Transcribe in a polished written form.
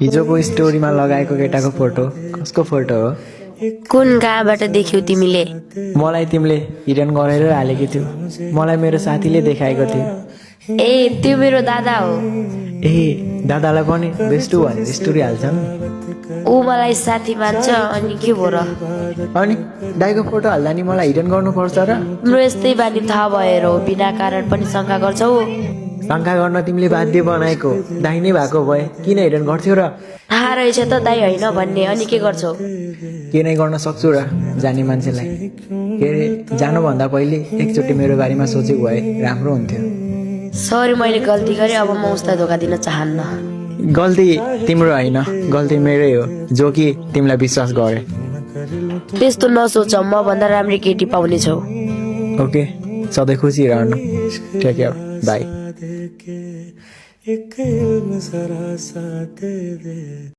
हिजोको स्टोरीमा लगाएको केटाको फोटो कसको फोटो हो? कुन कहाँबाट देख्यौ तिमीले? मलाई तिमीले हिडन गरेर हालेको थियो। मलाई मेरो साथीले देखाएको थियो। ए त्यो मेरो दादा हो। ए दादालाई पनि बेस्टु भनेर स्टोरी हाल्छन्। ऊ मलाई साथी मान्छ अनि के भो र? अनि दाइको फोटो हाल्दा नि मलाई हिडन गर्नुपर्छ र? तिम्रो यस्तै बानी थाहा भएर हो, बिना कारण पनि शङ्का गर्छौ। शङ्का गर्न तिमीले बाध्य बनाएको। दाइ नै भएको भए किन हिडन गर्थ्यौ र? थाहा रहेछ त दाइ होइन भन्ने, अनि के गर्छौ? के नै गर्न सक्छु र जाने मान्छेलाई। के अरे जानुभन्दा पहिले एकचोटि मेरो बारेमा सोचेको भए राम्रो हुन्थ्यो। सरी, मैले गल्ती गरेँ। अब म उसलाई धोका दिन चाहन्न। गल्ती तिम्रो होइन, गल्ती मेरै हो जो कि तिमीलाई विश्वास गरे। त्यस्तो नसोच, म भन्दा राम्री केटी पाउने छौ। ओके, सधैँ खुसी रहनु। Take care, by.